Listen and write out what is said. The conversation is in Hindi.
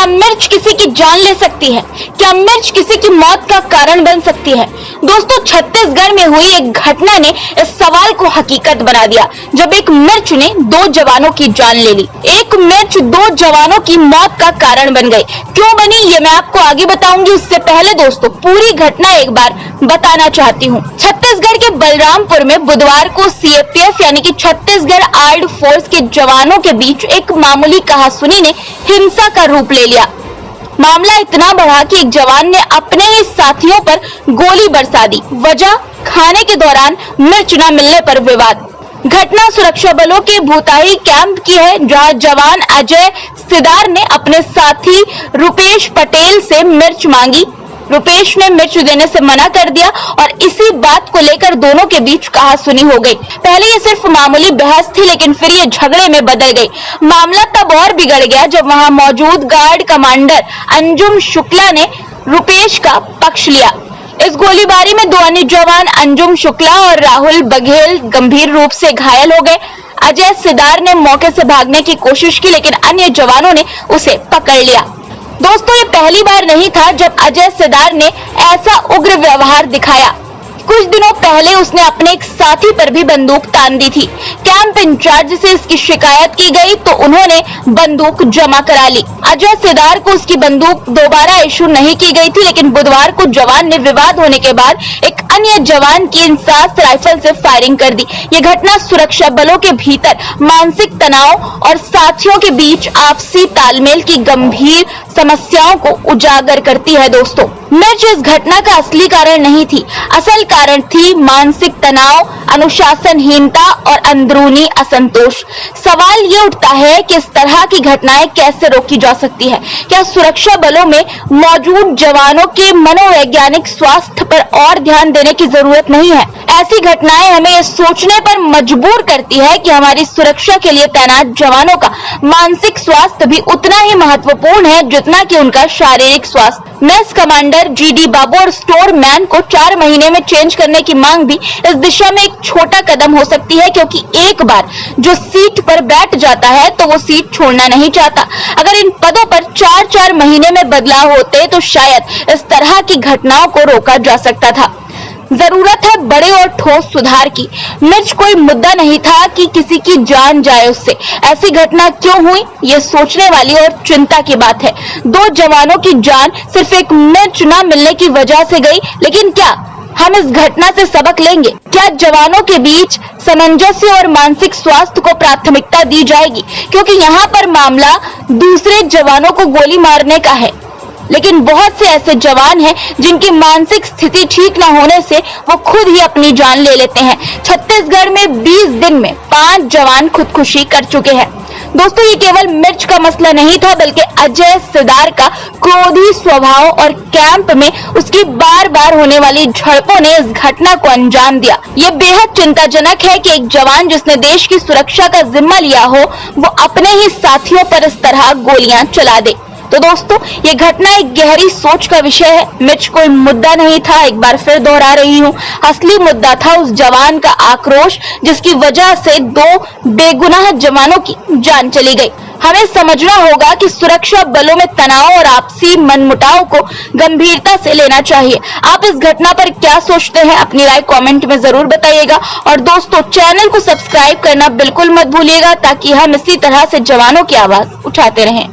क्या मिर्च किसी की जान ले सकती है? क्या मिर्च किसी की मौत का कारण बन सकती है? दोस्तों, छत्तीसगढ़ में हुई एक घटना ने इस सवाल को हकीकत बना दिया, जब एक मिर्च ने 2 जवानों की जान ले ली। एक मिर्च 2 जवानों की मौत का कारण बन गई। क्यों बनी, ये मैं आपको आगे बताऊंगी। उससे पहले दोस्तों, पूरी घटना एक बार बताना चाहती हूँ। छत्तीसगढ़ के बलरामपुर में बुधवार को सीएपीएफ यानी कि छत्तीसगढ़ आर्म्ड फोर्स के जवानों के बीच एक मामूली कहासुनी ने हिंसा का रूप ले लिया। मामला इतना बढ़ा कि एक जवान ने अपने ही साथियों पर गोली बरसा दी। वजह, खाने के दौरान मिर्च न मिलने पर विवाद। घटना सुरक्षा बलों के भूताही कैंप की है, जहां जवान अजय सिदार ने अपने साथी रुपेश पटेल से मिर्च मांगी। रुपेश ने मिर्च देने से मना कर दिया और इसी बात को लेकर दोनों के बीच कहासुनी हो गई। पहले ये सिर्फ मामूली बहस थी, लेकिन फिर ये झगड़े में बदल गई। मामला तब और बिगड़ गया जब वहां मौजूद गार्ड कमांडर अंजुम शुक्ला ने रुपेश का पक्ष लिया। इस गोलीबारी में 2 अन्य जवान अंजुम शुक्ला और राहुल बघेल गंभीर रूप से घायल हो गए। अजय सिदार ने मौके से भागने की कोशिश की, लेकिन अन्य जवानों ने उसे पकड़ लिया। दोस्तों, ये पहली बार नहीं था जब अजय सिदार ने ऐसा उग्र व्यवहार दिखाया। कुछ दिनों पहले उसने अपने एक साथी पर भी बंदूक तान दी थी। कैंप इंचार्ज से इसकी शिकायत की गई तो उन्होंने बंदूक जमा करा ली। अजय सिदार को उसकी बंदूक दोबारा इशू नहीं की गई थी, लेकिन बुधवार को जवान ने विवाद होने के बाद एक अन्य जवान की इंसास राइफल से फायरिंग कर दी। ये घटना सुरक्षा बलों के भीतर मानसिक तनाव और साथियों के बीच आपसी तालमेल की गंभीर समस्याओं को उजागर करती है। दोस्तों, मिर्च इस घटना का असली कारण नहीं थी। असल कारण थी मानसिक तनाव, अनुशासनहीनता और अंदरूनी असंतोष। सवाल ये उठता है कि इस तरह की घटनाएं कैसे रोकी जा सकती है? क्या सुरक्षा बलों में मौजूद जवानों के मनोवैज्ञानिक स्वास्थ्य पर और ध्यान देने की जरूरत नहीं है? ऐसी घटनाएं हमें ये सोचने पर मजबूर करती है कि हमारी सुरक्षा के लिए तैनात जवानों का मानसिक स्वास्थ्य भी उतना ही महत्वपूर्ण है जितना कि उनका शारीरिक स्वास्थ्य। मेस कमांडर जीडी बाबू और स्टोर मैन को 4 महीने में चेंज करने की मांग भी इस दिशा में एक छोटा कदम हो सकती है, क्योंकि एक बार जो सीट पर बैठ जाता है तो वो सीट छोड़ना नहीं चाहता। अगर इन पदों पर 4-4 महीने में बदलाव होते तो शायद इस तरह की घटनाओं को रोका जा सकता था। जरूरत है बड़े और ठोस सुधार की। मिर्च कोई मुद्दा नहीं था कि किसी की जान जाए उससे। ऐसी घटना क्यों हुई, ये सोचने वाली और चिंता की बात है। 2 जवानों की जान सिर्फ एक मिर्च न मिलने की वजह से गई, लेकिन क्या हम इस घटना से सबक लेंगे? क्या जवानों के बीच सामंजस्य और मानसिक स्वास्थ्य को प्राथमिकता दी जाएगी? क्योंकि यहाँ पर मामला दूसरे जवानों को गोली मारने का है, लेकिन बहुत से ऐसे जवान हैं जिनकी मानसिक स्थिति ठीक न होने से वो खुद ही अपनी जान ले लेते हैं। छत्तीसगढ़ में 20 दिन में 5 जवान खुदकुशी कर चुके हैं। दोस्तों, ये केवल मिर्च का मसला नहीं था, बल्कि अजय सिदार का क्रोधी स्वभाव और कैंप में उसकी बार-बार होने वाली झड़पों ने इस घटना को अंजाम दिया। ये बेहद चिंताजनक है कि एक जवान जिसने देश की सुरक्षा का जिम्मा लिया हो, वो अपने ही साथियों पर इस तरह गोलियां चला दे। तो दोस्तों, ये घटना एक गहरी सोच का विषय है। मिर्च कोई मुद्दा नहीं था, एक बार फिर दोहरा रही हूँ। असली मुद्दा था उस जवान का आक्रोश, जिसकी वजह से 2 बेगुनाह जवानों की जान चली गई। हमें समझना होगा कि सुरक्षा बलों में तनाव और आपसी मनमुटाव को गंभीरता से लेना चाहिए। आप इस घटना पर क्या सोचते हैं, अपनी राय कमेंट में जरूर बताइएगा। और दोस्तों, चैनल को सब्सक्राइब करना बिल्कुल मत भूलिएगा, ताकि हम इसी तरह से जवानों की आवाज उठाते रहें।